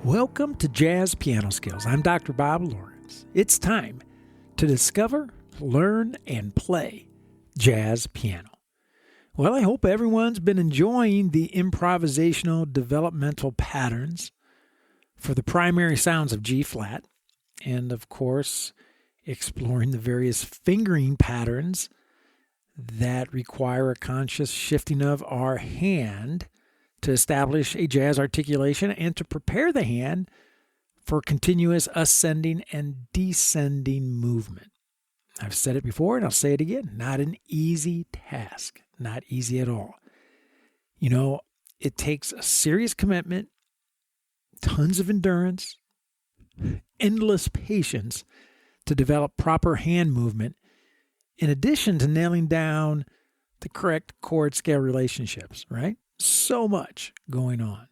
Welcome to Jazz Piano Skills. I'm Dr. Bob Lawrence. It's time to discover, learn, and play jazz piano. Well, I hope everyone's been enjoying the improvisational developmental patterns for the primary sounds of G-flat, and of course, exploring the various fingering patterns that require a conscious shifting of our hand to establish a jazz articulation and to prepare the hand for continuous ascending and descending movement. I've said it before and I'll say it again. Not an easy task. Not easy at all. You know, it takes a serious commitment, tons of endurance, endless patience to develop proper hand movement, in addition to nailing down the correct chord scale relationships, right? So much going on.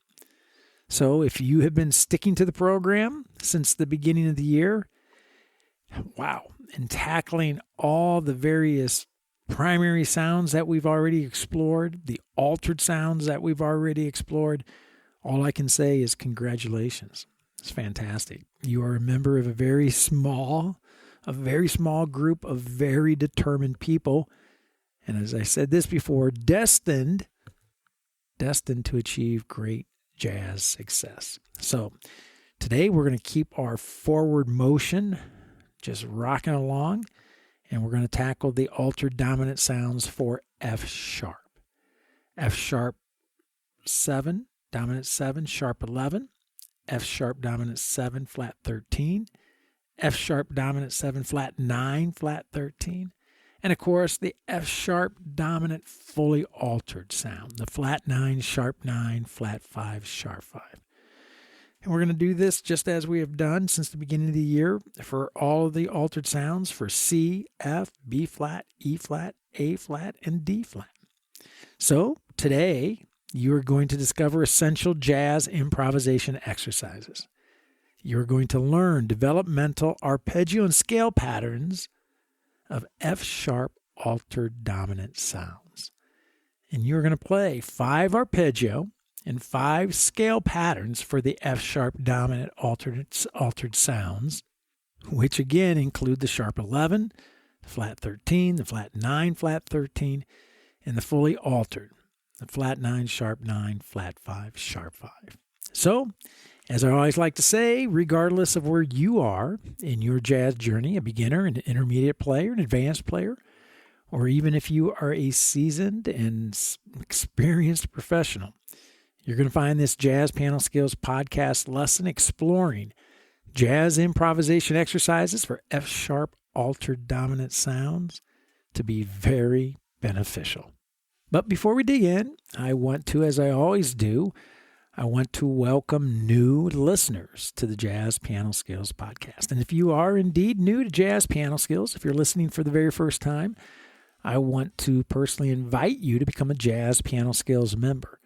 So if you have been sticking to the program since the beginning of the year, wow, and tackling all the various primary sounds that we've already explored, the altered sounds that we've already explored, all I can say is congratulations. It's fantastic. You are a member of a very small group of very determined people. And as I said this before, destined to achieve great jazz success. So today we're going to keep our forward motion just rocking along, and we're going to tackle the altered dominant sounds for F sharp. F sharp 7, dominant 7, sharp 11, F sharp dominant 7, flat 13, F sharp dominant 7, flat 9, flat 13, and of course the F sharp dominant fully altered sound, the flat 9, sharp 9, flat 5, sharp 5. And we're going to do this just as we have done since the beginning of the year for all of the altered sounds for C, F, B flat, E flat, A flat, and D flat. So today you are going to discover essential jazz improvisation exercises. You're going to learn developmental arpeggio and scale patterns of F sharp altered dominant sounds. And you're going to play 5 arpeggio and 5 scale patterns for the F sharp dominant altered sounds, which again include the sharp 11, the flat 13, the flat 9, flat 13, and the fully altered, the flat 9, sharp 9, flat 5, sharp 5. So, as I always like to say, regardless of where you are in your jazz journey, a beginner, an intermediate player, an advanced player, or even if you are a seasoned and experienced professional, you're going to find this Jazz Piano Skills podcast lesson exploring jazz improvisation exercises for F sharp altered dominant sounds to be very beneficial. But before we dig in, I want to, as I always do, I want to welcome new listeners to the Jazz Piano Skills podcast. And if you are indeed new to Jazz Piano Skills, if you're listening for the very first time, I want to personally invite you to become a Jazz Piano Skills member.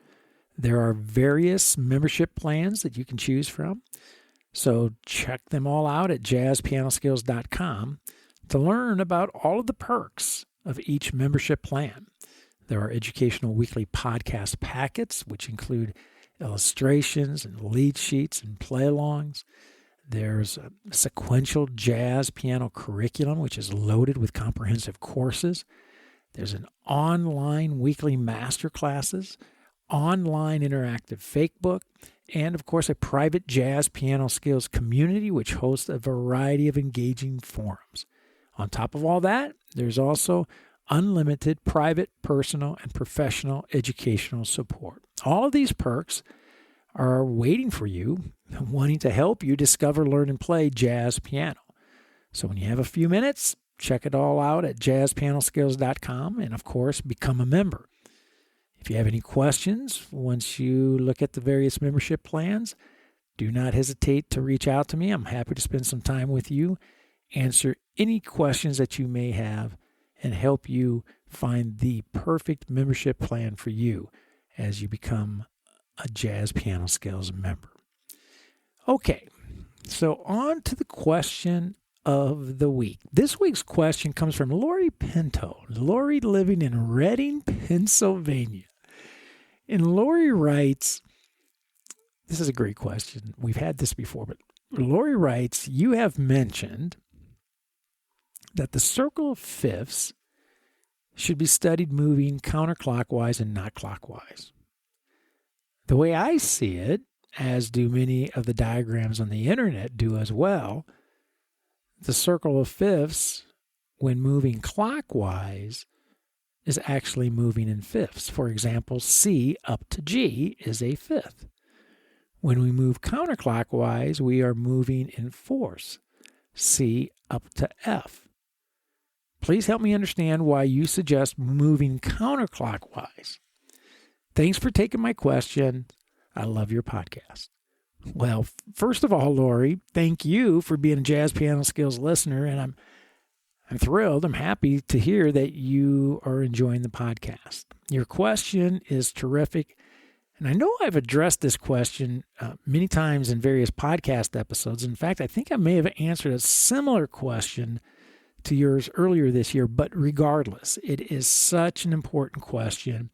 There are various membership plans that you can choose from, so check them all out at jazzpianoskills.com to learn about all of the perks of each membership plan. There are educational weekly podcast packets, which include illustrations and lead sheets and play-alongs. There's a sequential jazz piano curriculum, which is loaded with comprehensive courses. There's an online weekly master classes, online interactive fake book, and of course a private jazz piano skills community, which hosts a variety of engaging forums. On top of all that, there's also unlimited private, personal, and professional educational support. All of these perks are waiting for you, wanting to help you discover, learn, and play jazz piano. So when you have a few minutes, check it all out at jazzpianoskills.com and, of course, become a member. If you have any questions, once you look at the various membership plans, do not hesitate to reach out to me. I'm happy to spend some time with you, answer any questions that you may have, and help you find the perfect membership plan for you as you become a Jazz Piano Skills member. Okay, so on to the question of the week. This week's question comes from Lori Pinto. Lori living in Reading, Pennsylvania. And Lori writes, this is a great question. We've had this before, but Lori writes, you have mentioned that the circle of fifths should be studied moving counterclockwise and not clockwise. The way I see it, as do many of the diagrams on the internet do as well, the circle of fifths, when moving clockwise, is actually moving in fifths. For example, C up to G is a fifth. When we move counterclockwise, we are moving in fourths, C up to F. Please help me understand why you suggest moving counterclockwise. Thanks for taking my question. I love your podcast. Well, first of all, Lori, thank you for being a Jazz Piano Skills listener, and I'm thrilled. I'm happy to hear that you are enjoying the podcast. Your question is terrific, and I know I've addressed this question many times in various podcast episodes. In fact, I think I may have answered a similar question to yours earlier this year, but regardless, it is such an important question.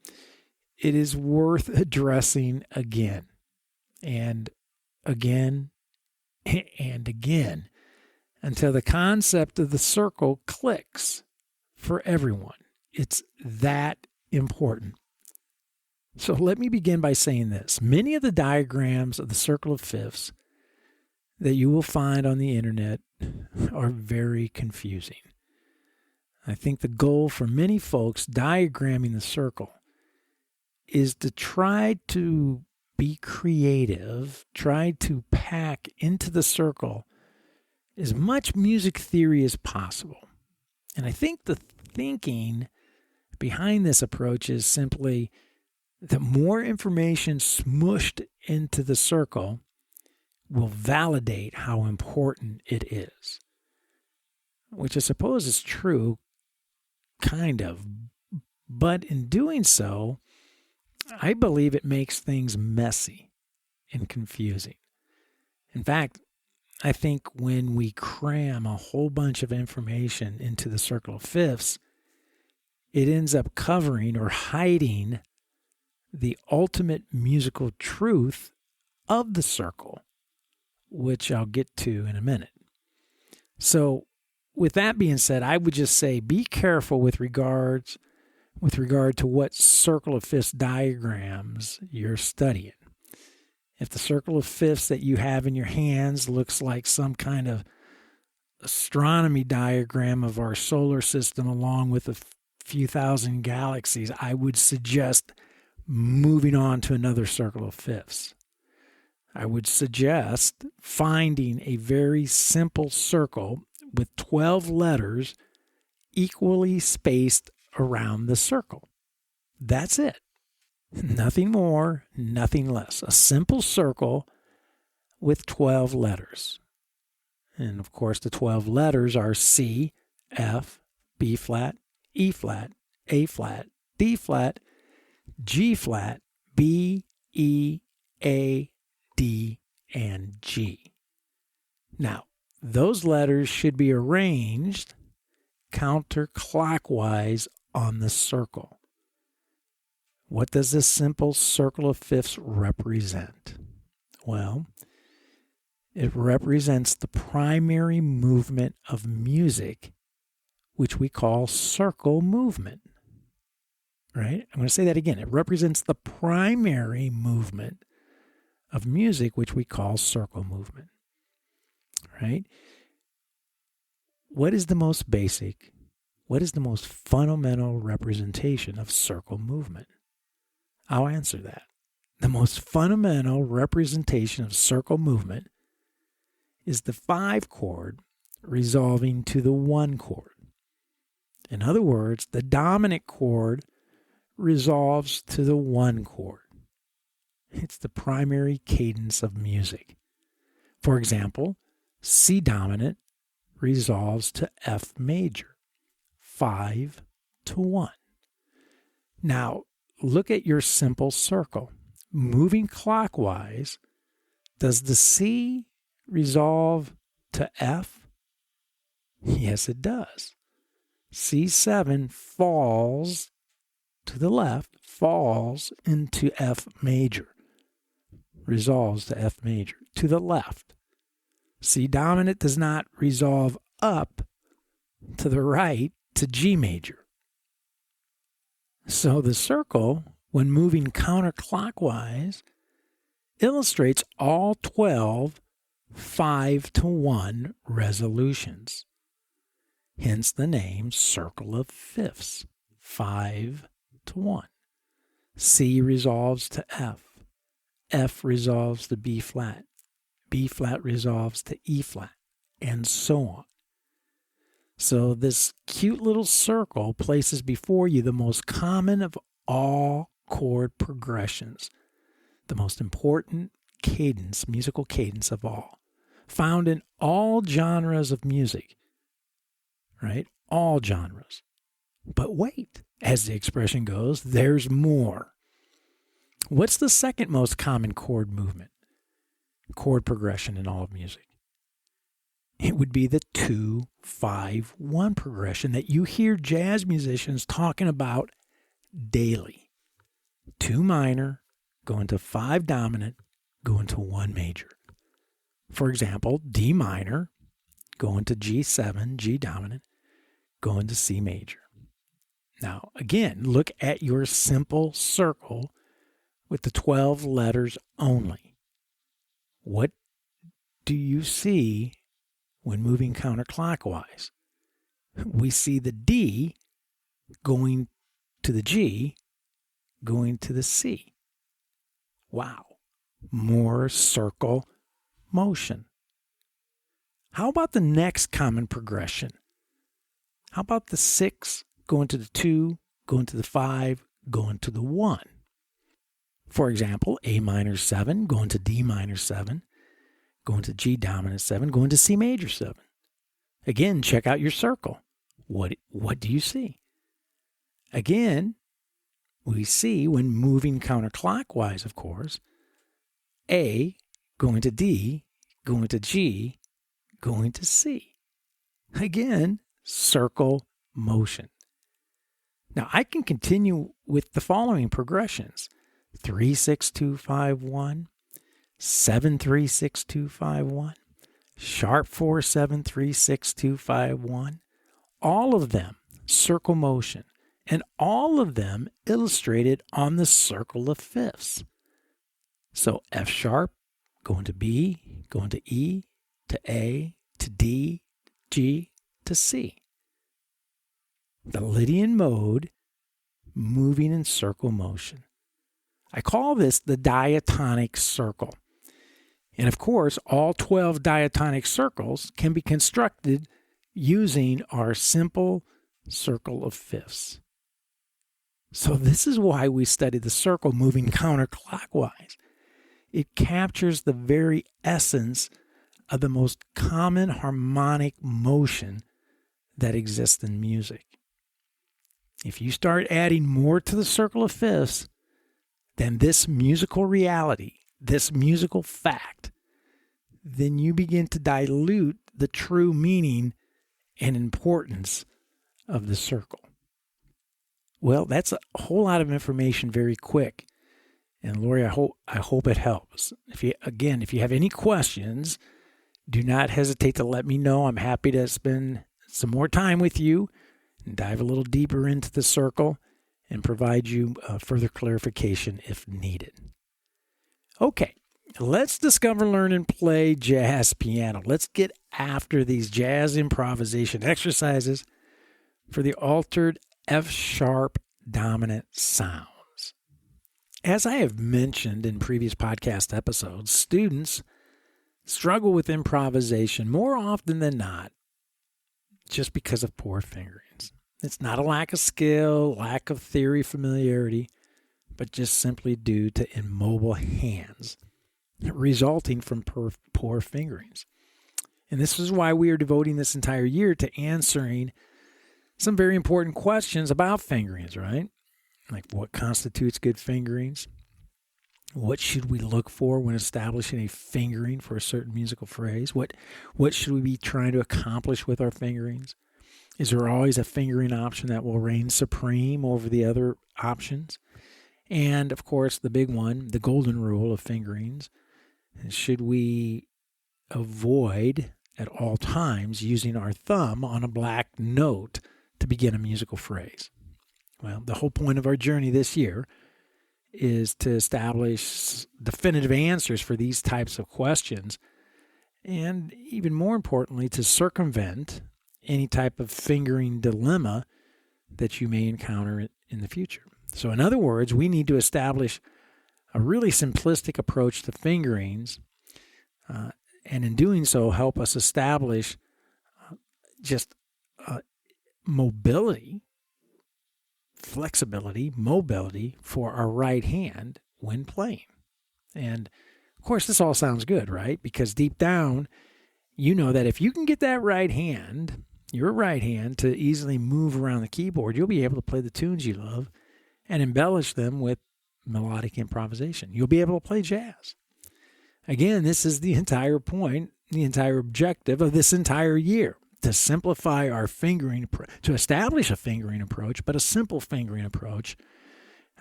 It is worth addressing again and again and again until the concept of the circle clicks for everyone. It's that important. So let me begin by saying this. Many of the diagrams of the circle of fifths that you will find on the internet are very confusing. I think the goal for many folks diagramming the circle is to try to be creative, try to pack into the circle as much music theory as possible. And I think the thinking behind this approach is simply the more information smushed into the circle will validate how important it is, which I suppose is true, kind of. But in doing so, I believe it makes things messy and confusing. In fact, I think when we cram a whole bunch of information into the circle of fifths, it ends up covering or hiding the ultimate musical truth of the circle, which I'll get to in a minute. So with that being said, I would just say be careful with regard to what circle of fifths diagrams you're studying. If the circle of fifths that you have in your hands looks like some kind of astronomy diagram of our solar system along with a few thousand galaxies, I would suggest moving on to another circle of fifths. I would suggest finding a very simple circle with 12 letters equally spaced around the circle. That's it. Nothing more, nothing less. A simple circle with 12 letters. And of course, the 12 letters are C, F, B flat, E flat, A flat, D flat, G flat, B, E, A, D, and G. Now, those letters should be arranged counterclockwise on the circle. What does this simple circle of fifths represent? Well, it represents the primary movement of music, which we call circle movement. Right? I'm going to say that again. It represents the primary movement of music, which we call circle movement. Right? What is the most basic, what is the most fundamental representation of circle movement? I'll answer that. The most fundamental representation of circle movement is the 5 chord resolving to the 1 chord. In other words, the dominant chord resolves to the 1 chord. It's the primary cadence of music. For example, C dominant resolves to F major, 5 to 1. Now, look at your simple circle. Moving clockwise, does the C resolve to F? Yes, it does. C7 falls to the left, falls into F major. resolves to F major, to the left. C dominant does not resolve up to the right to G major. So the circle, when moving counterclockwise, illustrates all 12 5-to-1 resolutions. Hence the name circle of fifths, 5-to-1. C resolves to F. F resolves to B flat. B flat resolves to E flat, and so on. So this cute little circle places before you the most common of all chord progressions, the most important cadence, musical cadence of all, found in all genres of music, right? All genres. But wait, as the expression goes, there's more. What's the second most common chord movement, chord progression in all of music? It would be the 2-5-1 progression that you hear jazz musicians talking about daily. 2 minor, going to 5 dominant, going to 1 major. For example, D minor, going to G7, G dominant, going to C major. Now, again, look at your simple circle with the 12 letters only. What do you see when moving counterclockwise? We see the D going to the G, going to the C. Wow. More circle motion. How about the next common progression? How about the 6 going to the 2, going to the 5, going to the 1? For example, A minor 7, going to D minor 7, going to G dominant 7, going to C major 7. Again, check out your circle. What do you see? Again, we see when moving counterclockwise, of course, A going to D, going to G, going to C. Again, circle motion. Now, I can continue with the following progressions. 3-6-2-5-1, 7-3-6-2-5-1, sharp 4-7-3-6-2-5-1. All of them circle motion, and all of them illustrated on the circle of fifths. So F sharp, going to B, going to E, to A, to D, G, to C. The Lydian mode, moving in circle motion. I call this the diatonic circle. And of course, all 12 diatonic circles can be constructed using our simple circle of fifths. So this is why we study the circle moving counterclockwise. It captures the very essence of the most common harmonic motion that exists in music. If you start adding more to the circle of fifths, then this musical reality, this musical fact, then you begin to dilute the true meaning and importance of the circle. Well, that's a whole lot of information very quick. And Lori, I hope it helps. If you have any questions, do not hesitate to let me know. I'm happy to spend some more time with you and dive a little deeper into the circle and provide you further clarification if needed. Okay, let's discover, learn, and play jazz piano. Let's get after these jazz improvisation exercises for the altered F-sharp dominant sounds. As I have mentioned in previous podcast episodes, students struggle with improvisation more often than not just because of poor fingerings. It's not a lack of skill, lack of theory familiarity, but just simply due to immobile hands, resulting from poor fingerings. And this is why we are devoting this entire year to answering some very important questions about fingerings, right? Like what constitutes good fingerings? What should we look for when establishing a fingering for a certain musical phrase? What should we be trying to accomplish with our fingerings? Is there always a fingering option that will reign supreme over the other options? And, of course, the big one, the golden rule of fingerings, should we avoid at all times using our thumb on a black note to begin a musical phrase? Well, the whole point of our journey this year is to establish definitive answers for these types of questions, and even more importantly, to circumvent any type of fingering dilemma that you may encounter in the future. So in other words, we need to establish a really simplistic approach to fingerings, and in doing so, help us establish just mobility, flexibility, mobility for our right hand when playing. And of course, this all sounds good, right? Because deep down, you know that if you can get that right hand, your right hand, to easily move around the keyboard, you'll be able to play the tunes you love and embellish them with melodic improvisation. You'll be able to play jazz. Again, this is the entire point, the entire objective of this entire year, to simplify our fingering, to establish a fingering approach, but a simple fingering approach,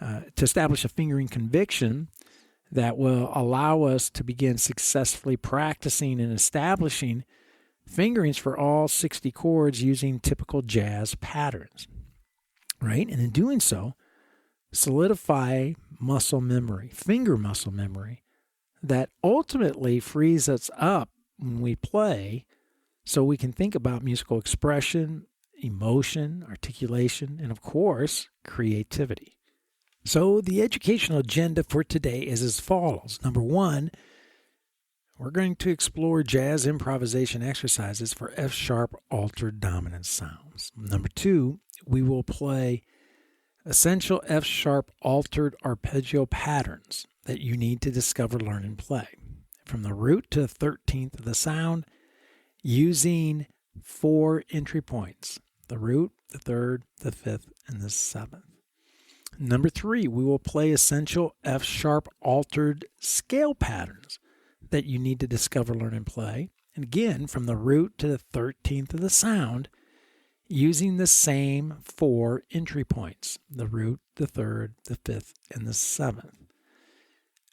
to establish a fingering conviction that will allow us to begin successfully practicing and establishing fingerings for all 60 chords using typical jazz patterns, right? And in doing so, solidify muscle memory, finger muscle memory, that ultimately frees us up when we play so we can think about musical expression, emotion, articulation, and of course, creativity. So the educational agenda for today is as follows. Number one, we're going to explore jazz improvisation exercises for F-sharp altered dominant sounds. Number two, we will play essential F-sharp altered arpeggio patterns that you need to discover, learn, and play, from the root to the 13th of the sound, using 4 entry points: the root, the third, the fifth, and the seventh. Number three, we will play essential F-sharp altered scale patterns that you need to discover, learn, and play, and again, from the root to the 13th of the sound, using the same 4 entry points: the root, the third, the fifth, and the seventh.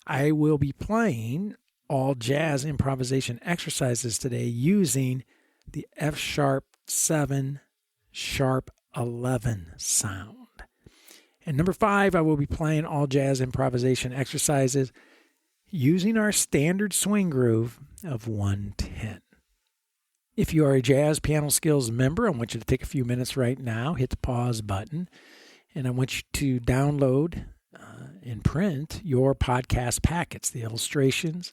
I will be playing all jazz improvisation exercises today using the F-sharp 7, sharp 11 sound. And number 5, I will be playing all jazz improvisation exercises using our standard swing groove of 110. If you are a Jazz Piano Skills member, I want you to take a few minutes right now, hit the pause button, and I want you to download and print your podcast packets, the illustrations,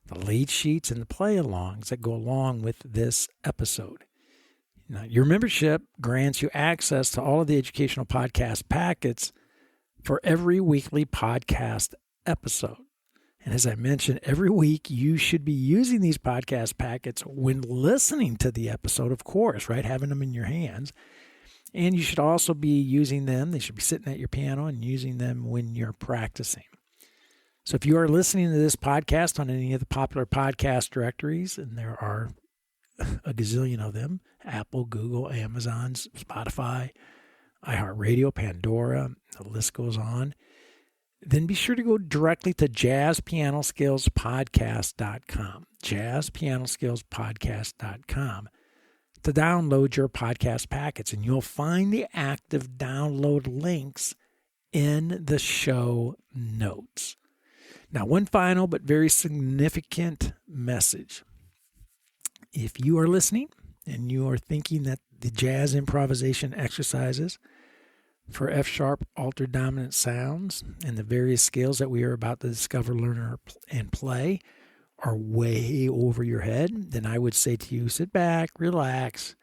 the lead sheets, and the play-alongs that go along with this episode. Now, your membership grants you access to all of the educational podcast packets for every weekly podcast episode. And as I mentioned, every week you should be using these podcast packets when listening to the episode, of course, right? Having them in your hands. And you should also be using them. They should be sitting at your piano and using them when you're practicing. So if you are listening to this podcast on any of the popular podcast directories, and there are a gazillion of them: Apple, Google, Amazon, Spotify, iHeartRadio, Pandora, the list goes on, then be sure to go directly to jazzpianoskillspodcast.com, jazzpianoskillspodcast.com, to download your podcast packets, and you'll find the active download links in the show notes. Now, one final but very significant message. If you are listening and you are thinking that the jazz improvisation exercises for F-sharp altered dominant sounds and the various scales that we are about to discover, learn, and play are way over your head, then I would say to you, sit back, relax,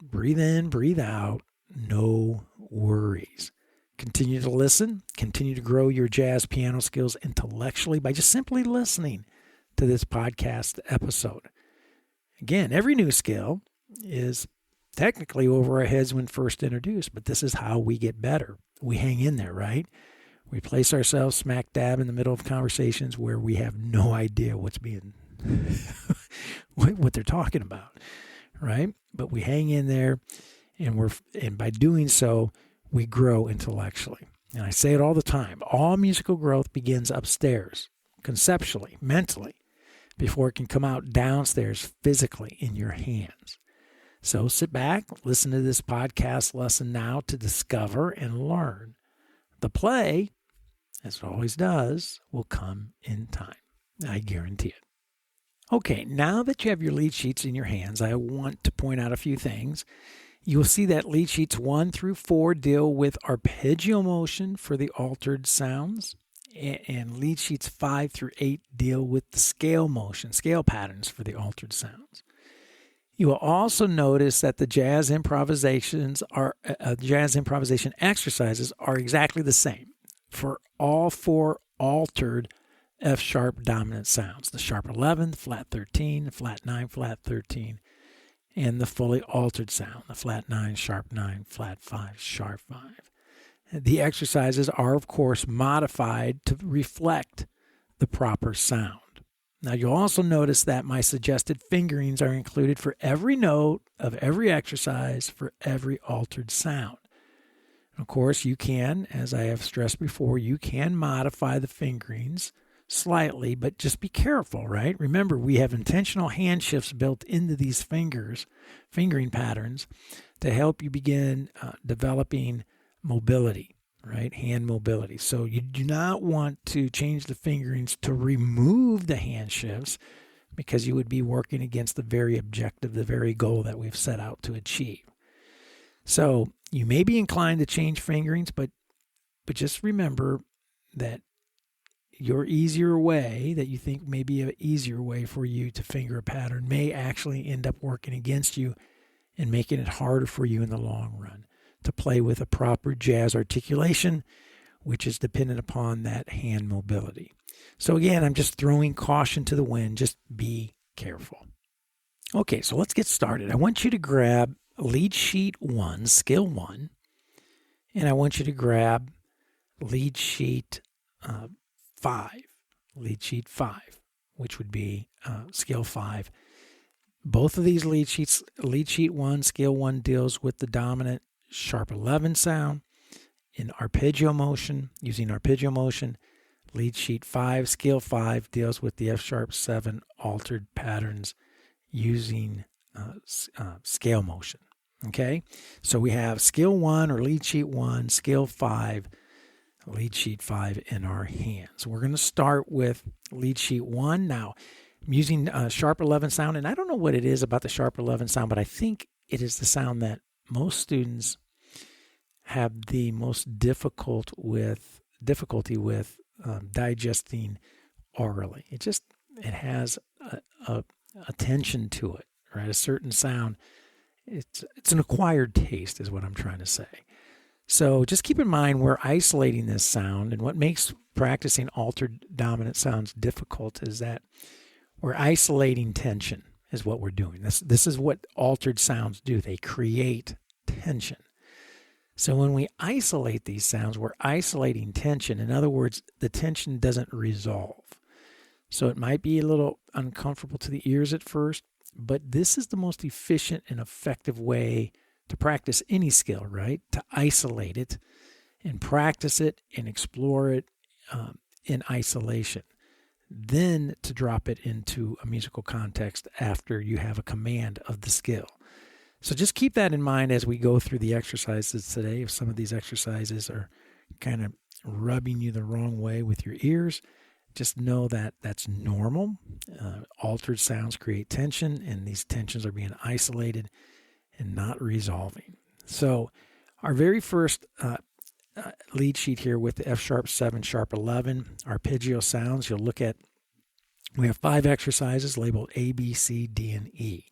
breathe in, breathe out, no worries. Continue to listen, continue to grow your jazz piano skills intellectually by just simply listening to this podcast episode. Again, every new skill is technically over our heads when first introduced, but this is how we get better. We hang in there, right? We place ourselves smack dab in the middle of conversations where we have no idea what's being, what they're talking about, right? But we hang in there, and by doing so, we grow intellectually. And I say it all the time. All musical growth begins upstairs, conceptually, mentally, before it can come out downstairs physically in your hands. So sit back, listen to this podcast lesson now to discover and learn. The play, as it always does, will come in time. I guarantee it. Okay, now that you have your lead sheets in your hands, I want to point out a few things. You will see that lead sheets 1 through 4 deal with arpeggio motion for the altered sounds, and lead sheets 5 through 8 deal with the scale motion, scale patterns for the altered sounds. You will also notice that the jazz improvisation exercises are exactly the same for all 4 altered F-sharp dominant sounds, the sharp 11, flat 13, flat 9, flat 13, and the fully altered sound, the flat 9, sharp 9, flat 5, sharp 5. The exercises are, of course, modified to reflect the proper sound. Now, you'll also notice that my suggested fingerings are included for every note of every exercise for every altered sound. Of course, you can, as I have stressed before, you can modify the fingerings slightly, but just be careful, right? Remember, we have intentional hand shifts built into these fingering patterns to help you begin developing mobility, right? Hand mobility. So you do not want to change the fingerings to remove the hand shifts, because you would be working against the very objective, the very goal that we've set out to achieve. So you may be inclined to change fingerings, but just remember that your easier way, that you think may be an easier way for you to finger a pattern, may actually end up working against you and making it harder for you in the long run to play with a proper jazz articulation, which is dependent upon that hand mobility. So again, I'm just throwing caution to the wind. Just be careful. Okay, so let's get started. I want you to grab lead sheet 1, scale 1, and I want you to grab lead sheet 5, which would be scale 5. Both of these lead sheets, lead sheet 1, scale 1, deals with the dominant sharp 11 sound in arpeggio motion, using arpeggio motion. Lead sheet 5, scale 5, deals with the F sharp 7 altered patterns using scale motion. Okay, so we have scale 1 or lead sheet 1, scale 5, lead sheet 5 in our hands. We're going to start with lead sheet 1. Now, I'm using sharp 11 sound, and I don't know what it is about the sharp 11 sound, but I think it is the sound that most students have the most difficulty with digesting orally. It has a tension to it, right? A certain sound. It's an acquired taste, is what I'm trying to say. So just keep in mind we're isolating this sound, and what makes practicing altered dominant sounds difficult is that we're isolating tension is what we're doing. This is what altered sounds do. They create tension. So when we isolate these sounds, we're isolating tension. In other words, the tension doesn't resolve. So it might be a little uncomfortable to the ears at first, but this is the most efficient and effective way to practice any skill, right? To isolate it and practice it and explore it in isolation. Then to drop it into a musical context after you have a command of the skill. So just keep that in mind as we go through the exercises today. If some of these exercises are kind of rubbing you the wrong way with your ears, just know that that's normal. Altered sounds create tension, and these tensions are being isolated and not resolving. So our very first lead sheet here with the F sharp 7, sharp 11, arpeggio sounds, you'll look at, we have 5 exercises labeled A, B, C, D, and E.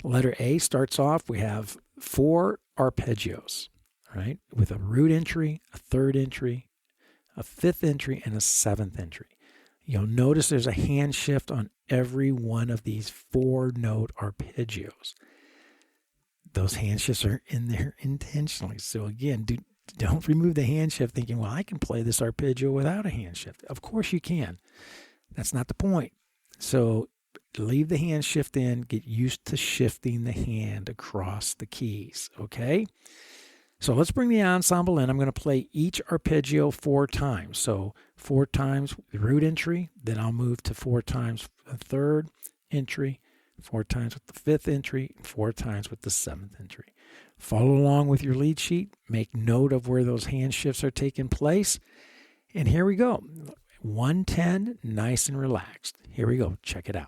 Letter A starts off, we have 4 arpeggios, right? With a root entry, a third entry, a fifth entry, and a seventh entry. You'll notice there's a hand shift on every one of these 4-note arpeggios. Those hand shifts are in there intentionally. So again, don't remove the hand shift thinking, well, I can play this arpeggio without a hand shift. Of course you can. That's not the point. So leave the hand shift in. Get used to shifting the hand across the keys, okay? So let's bring the ensemble in. I'm going to play each arpeggio 4 times. So 4 times the root entry, then I'll move to 4 times the third entry, 4 times with the fifth entry, 4 times with the seventh entry. Follow along with your lead sheet. Make note of where those hand shifts are taking place. And here we go. 110, nice and relaxed. Here we go. Check it out.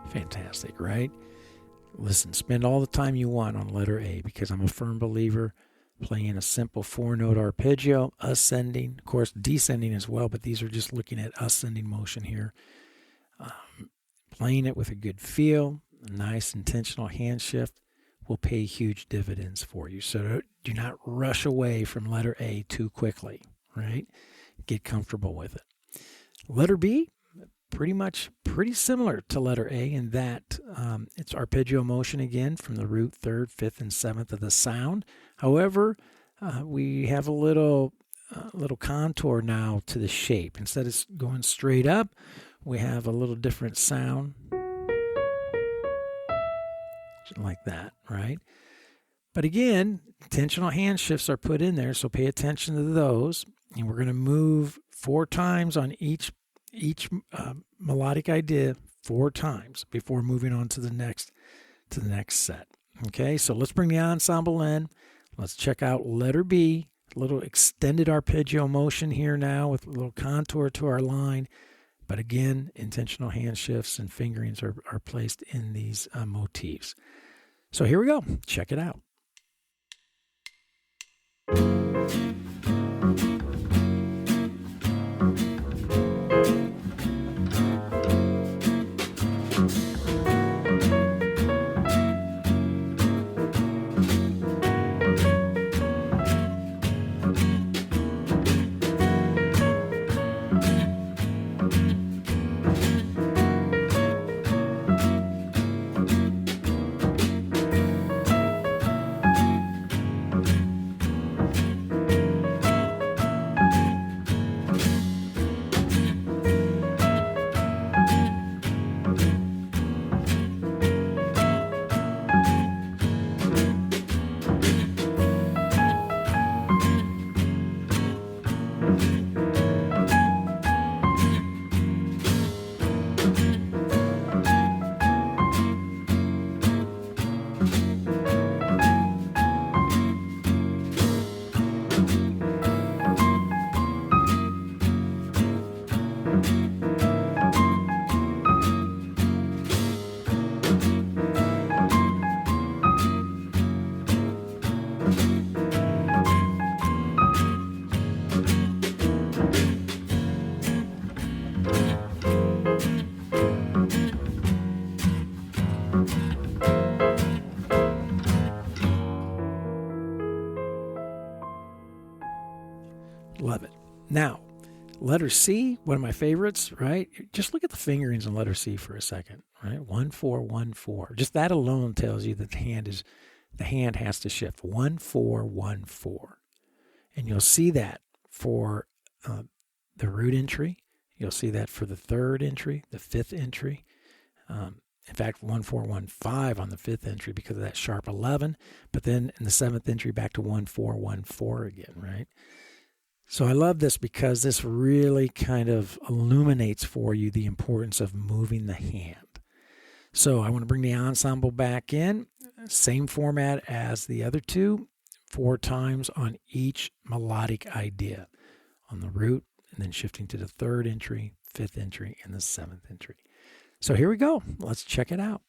Fantastic, right? Listen, spend all the time you want on letter A because I'm a firm believer playing a simple 4-note arpeggio, ascending, of course descending as well, but these are just looking at ascending motion here. Playing it with a good feel, a nice intentional hand shift will pay huge dividends for you. So do not rush away from letter A too quickly, right? Get comfortable with it. Letter B, pretty similar to letter A in that it's arpeggio motion again from the root, third, fifth, and seventh of the sound. However, we have a little contour now to the shape. Instead of going straight up, we have a little different sound, like that, right? But again, intentional hand shifts are put in there, so pay attention to those. And we're going to move 4 times on each melodic idea 4 times before moving on to the next set. Okay, so let's bring the ensemble in. Let's check out letter B, a little extended arpeggio motion here now with a little contour to our line. But again, intentional hand shifts and fingerings are placed in these motifs. So here we go. Check it out. Love it. Now, letter C, one of my favorites, right? Just look at the fingerings on letter C for a second, right? 1, 4, 1, 4. Just that alone tells you that the hand is the hand has to shift 1 4 1 4. And you'll see that for the root entry. You'll see that for the third entry, the fifth entry. In fact, 1 4 1 5 on the fifth entry because of that sharp 11. But then in the seventh entry, back to 1 4 1 4 again, right? So I love this because this really kind of illuminates for you the importance of moving the hand. So I want to bring the ensemble back in. Same format as the other two, 4 times on each melodic idea. On the root, and then shifting to the third entry, fifth entry, and the seventh entry. So here we go. Let's check it out.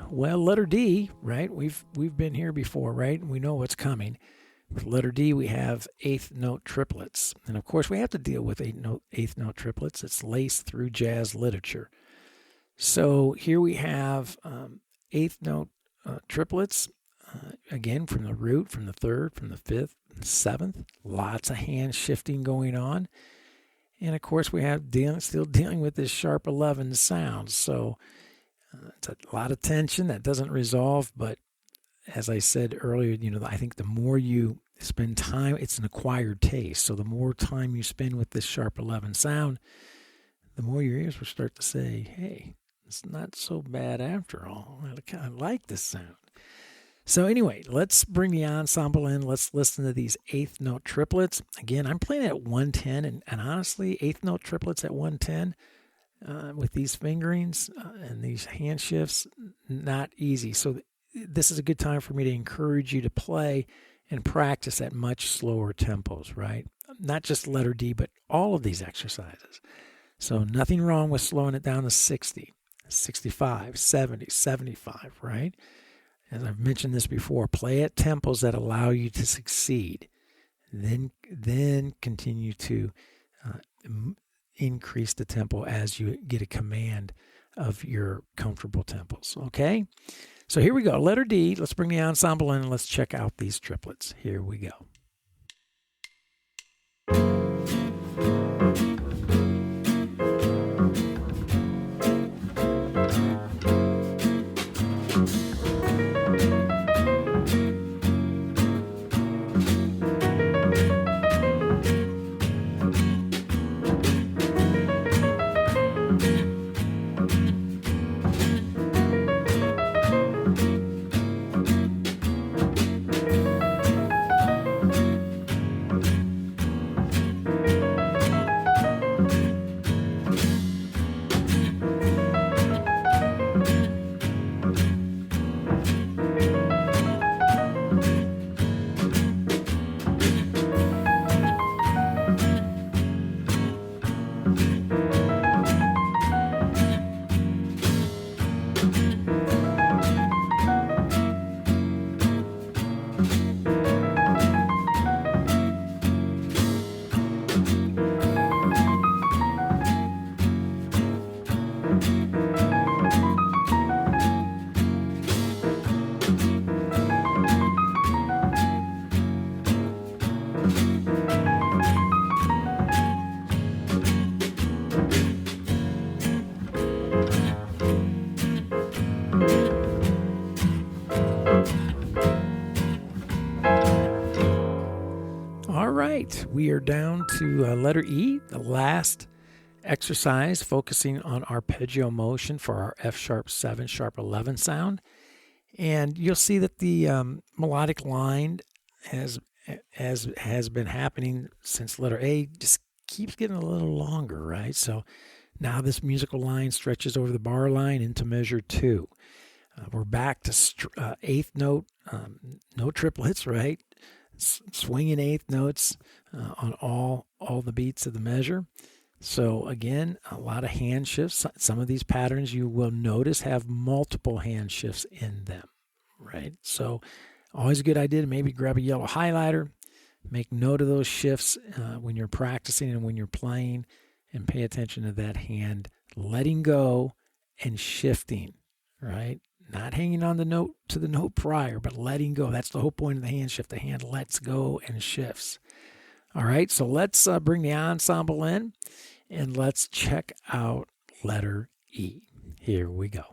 Well, letter D, right? We've been here before, right? We know what's coming. With letter D, we have eighth note triplets. And of course, we have to deal with eighth note triplets. It's laced through jazz literature. So here we have eighth note triplets, again, from the root, from the third, from the fifth, seventh. Lots of hand shifting going on. And of course, we have still dealing with this sharp 11 sound. So it's a lot of tension that doesn't resolve, but as I said earlier, I think the more you spend time, it's an acquired taste. So the more time you spend with this sharp 11 sound, the more your ears will start to say, hey, it's not so bad after all. I kind of like this sound. So anyway, let's bring the ensemble in. Let's listen to these eighth note triplets. Again, I'm playing at 110, and honestly, eighth note triplets at 110, with these fingerings and these hand shifts, not easy. So this is a good time for me to encourage you to play and practice at much slower tempos, right? Not just letter D, but all of these exercises. So nothing wrong with slowing it down to 60, 65, 70, 75, right? As I've mentioned this before, play at tempos that allow you to succeed. Then continue to increase the tempo as you get a command of your comfortable tempos, okay? So here we go. Letter D. Let's bring the ensemble in and let's check out these triplets. Here we go. All right, we are down to letter E, the last exercise focusing on arpeggio motion for our F sharp 7, sharp 11 sound. And you'll see that the melodic line has been happening since letter A, just keeps getting a little longer, right? So now this musical line stretches over the bar line into measure 2. We're back to eighth note, no triplets, right? Swinging eighth notes on all the beats of the measure. So again, a lot of hand shifts. Some of these patterns you will notice have multiple hand shifts in them, right? So always a good idea to maybe grab a yellow highlighter, make note of those shifts when you're practicing and when you're playing, and pay attention to that hand letting go and shifting, right? Not hanging on the note to the note prior, but letting go. That's the whole point of the hand shift. The hand lets go and shifts. All right, so let's bring the ensemble in, and let's check out letter E. Here we go.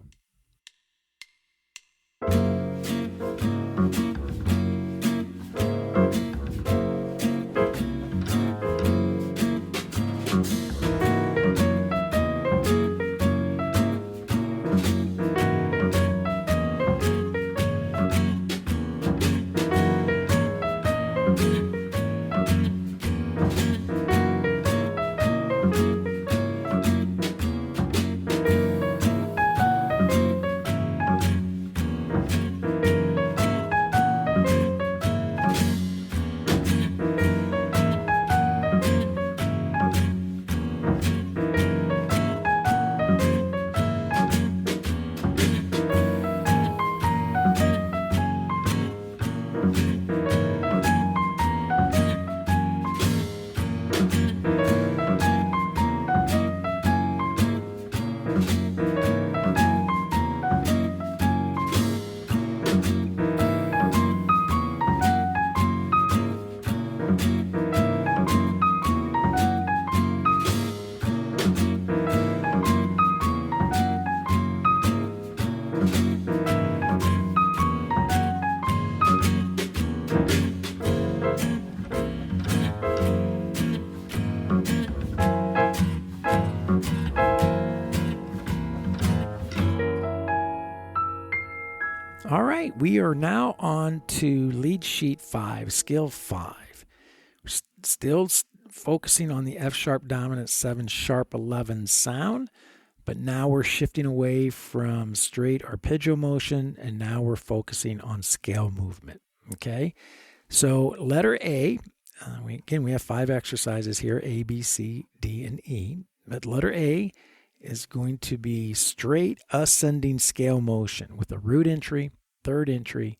All right, we are now on to lead sheet 5, skill 5. We're still focusing on the F sharp dominant 7 sharp 11 sound, but now we're shifting away from straight arpeggio motion, and now we're focusing on scale movement. Okay, so letter A, we have 5 exercises here, A, B, C, D, and E, but letter A is going to be straight ascending scale motion with a root entry, third entry,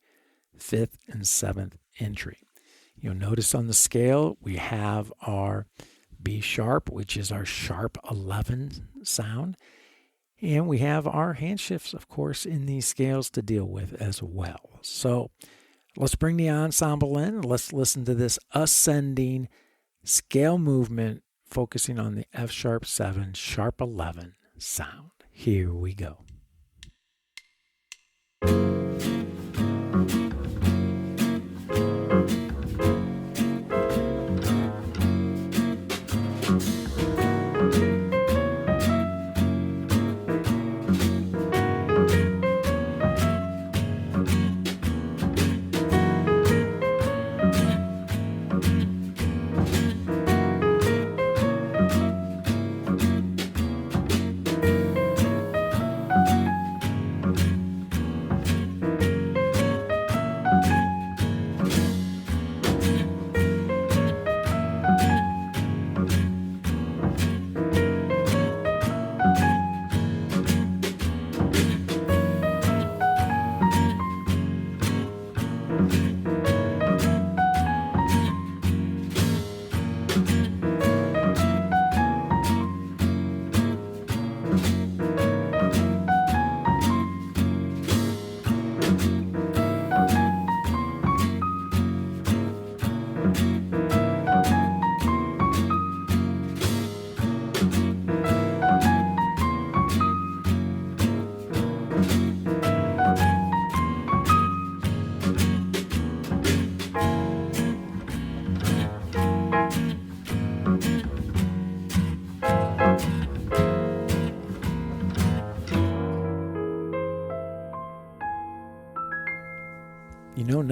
fifth, and 7th entry. You'll notice on the scale we have our B sharp, which is our sharp 11 sound, and we have our hand shifts, of course, in these scales to deal with as well. So let's bring the ensemble in. Let's listen to this ascending scale movement focusing on the F sharp 7, sharp 11 sound. Here we go.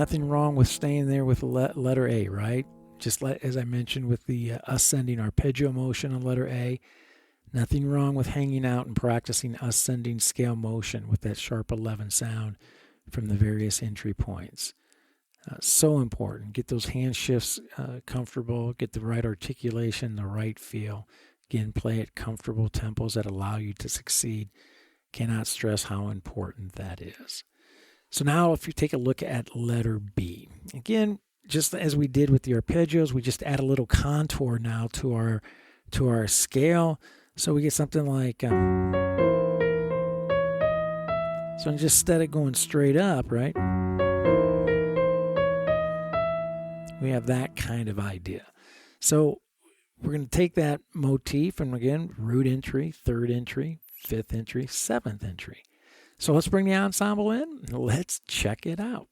nothing wrong with staying there with letter A, right? Just as I mentioned with the ascending arpeggio motion on letter A, nothing wrong with hanging out and practicing ascending scale motion with that sharp 11 sound from the various entry points. So important. Get those hand shifts comfortable, get the right articulation, the right feel. Again, play at comfortable tempos that allow you to succeed. Cannot stress how important that is. So now if you take a look at letter B, again, just as we did with the arpeggios, we just add a little contour now to our scale. So we get something like, so just instead of going straight up, right? We have that kind of idea. So we're going to take that motif and again, root entry, third entry, fifth entry, seventh entry. So let's bring the ensemble in. Let's check it out.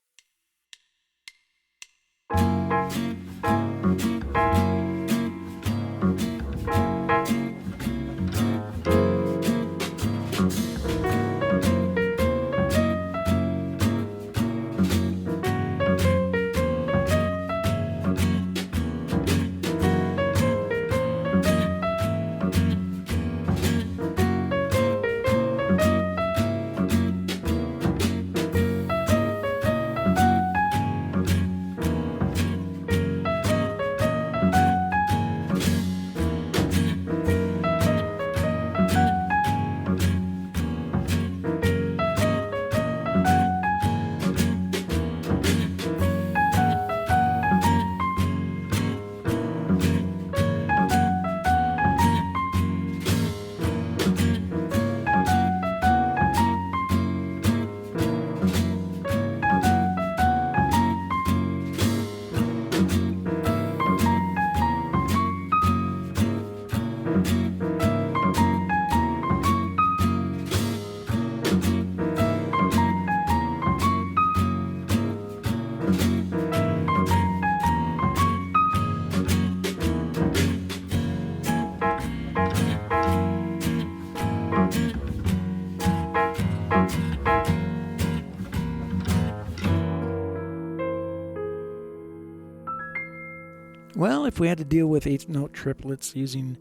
Well, if we had to deal with eighth note triplets using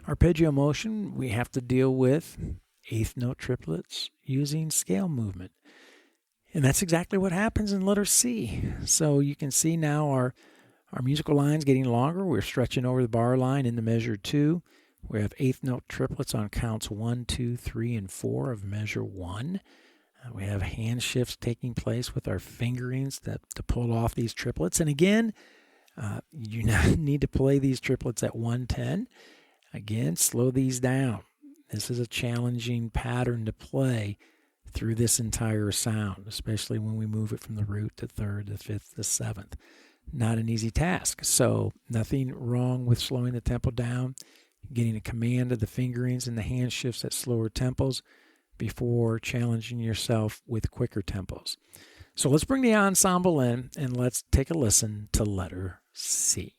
arpeggio motion, we have to deal with eighth note triplets using scale movement. And that's exactly what happens in letter C. So you can see now our musical line's getting longer. We're stretching over the bar line in the measure 2. We have eighth note triplets on counts 1, 2, 3, and 4 of measure 1. We have hand shifts taking place with our fingerings to pull off these triplets. And again, you need to play these triplets at 110. Again, slow these down. This is a challenging pattern to play through this entire sound, especially when we move it from the root to third, to fifth, to seventh. Not an easy task. So nothing wrong with slowing the tempo down, getting a command of the fingerings and the hand shifts at slower tempos before challenging yourself with quicker tempos. So let's bring the ensemble in and let's take a listen to letter C.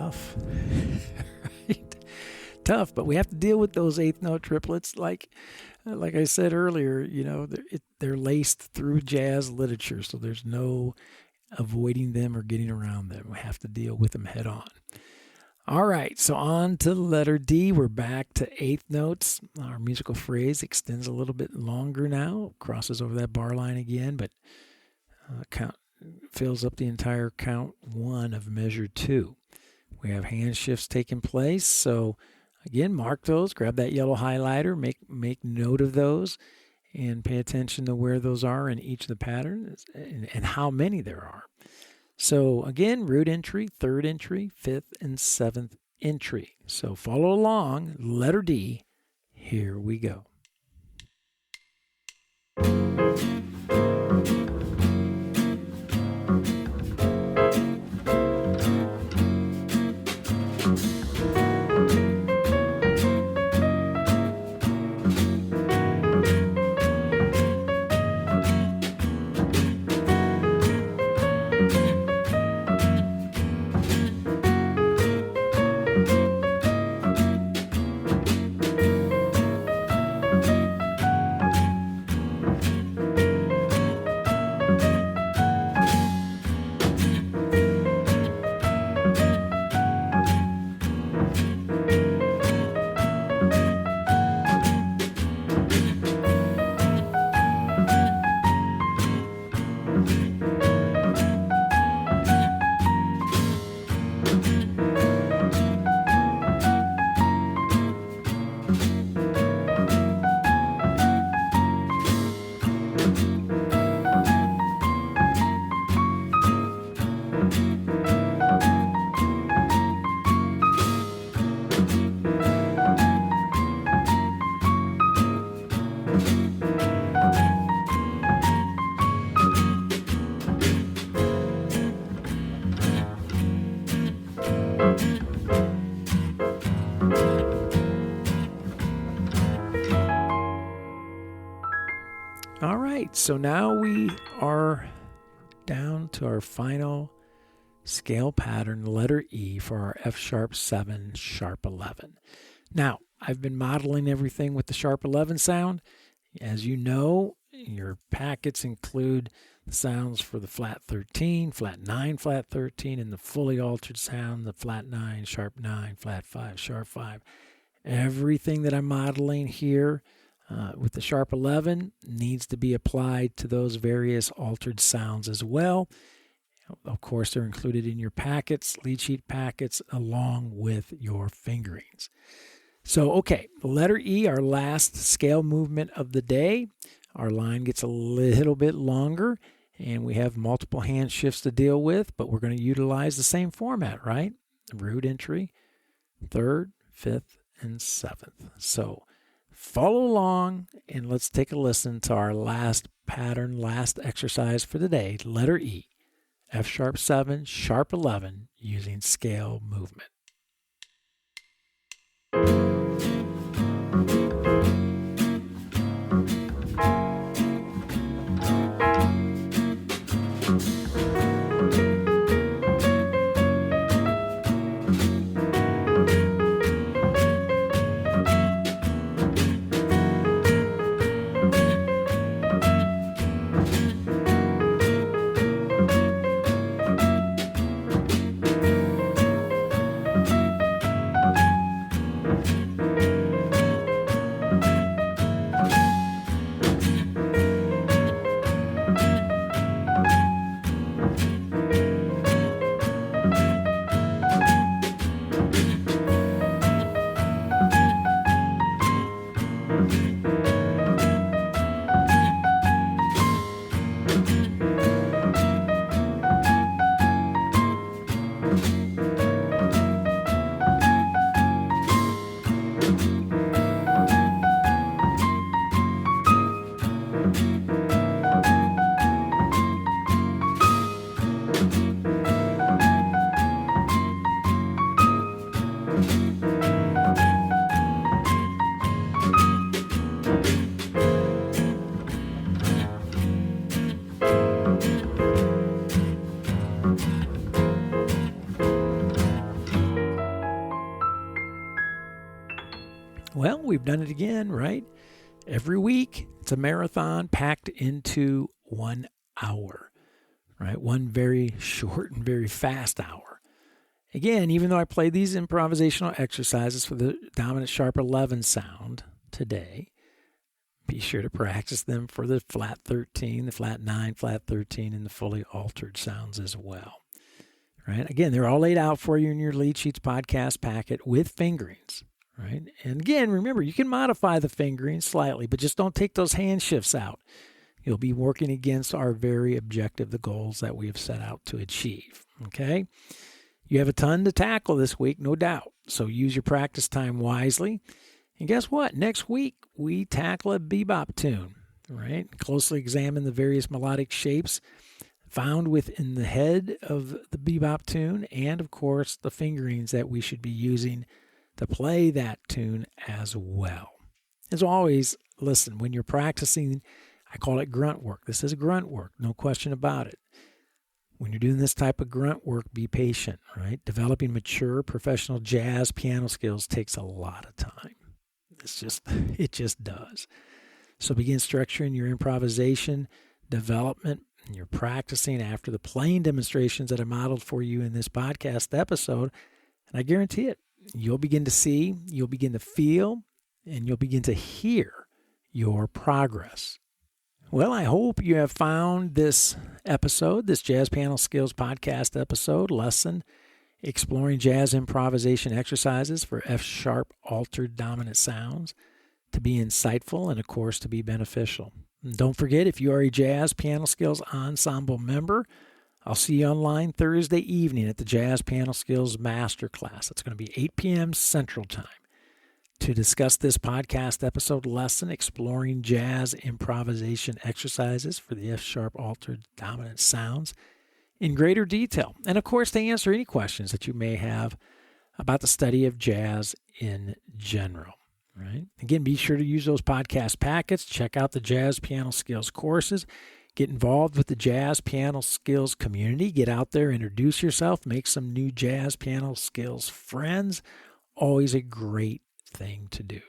tough. Right? Tough, but we have to deal with those eighth note triplets. Like I said earlier, you know, they're laced through jazz literature, so there's no avoiding them or getting around them. We have to deal with them head on. All right, so on to the letter D. We're back to eighth notes. Our musical phrase extends a little bit longer now, crosses over that bar line again, but fills up the entire count one of measure 2. We have hand shifts taking place, so again, mark those, grab that yellow highlighter, make note of those, and pay attention to where those are in each of the patterns and how many there are. So again, root entry, third entry, fifth, and seventh entry. So follow along, letter D. Here we go. All right, so now we are down to our final scale pattern, letter E, for our F sharp 7, sharp 11. Now, I've been modeling everything with the sharp 11 sound. As you know, your packets include the sounds for the flat 13, flat 9, flat 13, and the fully altered sound, the flat 9, sharp 9, flat 5, sharp 5. Everything that I'm modeling here with the sharp 11 needs to be applied to those various altered sounds as well. Of course, they're included in your packets, lead sheet packets, along with your fingerings. So, okay, letter E, our last scale movement of the day. Our line gets a little bit longer, and we have multiple hand shifts to deal with, but we're going to utilize the same format, right? Root entry, third, fifth, and seventh. So, follow along, and let's take a listen to our last pattern, last exercise for the day, letter E, F sharp 7, sharp 11, using scale movement. Well, we've done it again, right? Every week, it's a marathon packed into 1 hour, right? One very short and very fast hour. Again, even though I played these improvisational exercises for the dominant sharp 11 sound today, be sure to practice them for the flat 13, the flat 9, flat 13, and the fully altered sounds as well. Right? Again, they're all laid out for you in your Lead Sheets podcast packet with fingerings. Right? And again, remember, you can modify the fingering slightly, but just don't take those hand shifts out. You'll be working against our very objective, the goals that we have set out to achieve. Okay? You have a ton to tackle this week, no doubt. So use your practice time wisely. And guess what? Next week, we tackle a bebop tune, right? Closely examine the various melodic shapes found within the head of the bebop tune and, of course, the fingerings that we should be using to play that tune as well. As always, listen, when you're practicing, I call it grunt work. This is grunt work, no question about it. When you're doing this type of grunt work, be patient, right? Developing mature professional jazz piano skills takes a lot of time. It just does. So begin structuring your improvisation development, and you're practicing after the playing demonstrations that I modeled for you in this podcast episode, and I guarantee it. You'll begin to see, you'll begin to feel, and you'll begin to hear your progress. Well, I hope you have found this episode, this Jazz Piano Skills podcast episode, lesson, exploring jazz improvisation exercises for F-sharp altered dominant sounds, to be insightful and, of course, to be beneficial. And don't forget, if you are a Jazz Piano Skills Ensemble member, I'll see you online Thursday evening at the Jazz Piano Skills Masterclass. It's going to be 8 p.m. Central Time to discuss this podcast episode lesson, exploring jazz improvisation exercises for the F-sharp altered dominant sounds in greater detail. And, of course, to answer any questions that you may have about the study of jazz in general. Right? Again, be sure to use those podcast packets. Check out the Jazz Piano Skills courses. Get involved with the Jazz Piano Skills community. Get out there, introduce yourself, make some new Jazz Piano Skills friends. Always a great thing to do.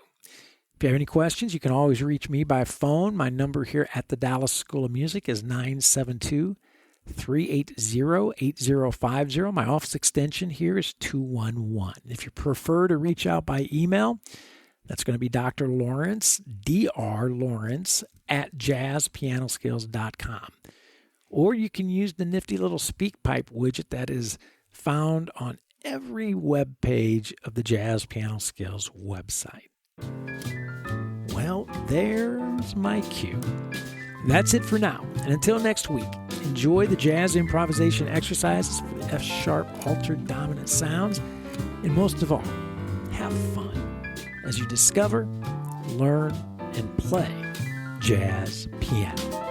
If you have any questions, you can always reach me by phone. My number here at the Dallas School of Music is 972-380-8050. My office extension here is 211. If you prefer to reach out by email, that's going to be Dr. Lawrence, Dr. Lawrence, at jazzpianoskills.com. Or you can use the nifty little SpeakPipe widget that is found on every web page of the Jazz Piano Skills website. Well, there's my cue. That's it for now. And until next week, enjoy the jazz improvisation exercises for the F-sharp altered dominant sounds. And most of all, have fun as you discover, learn, and play jazz piano.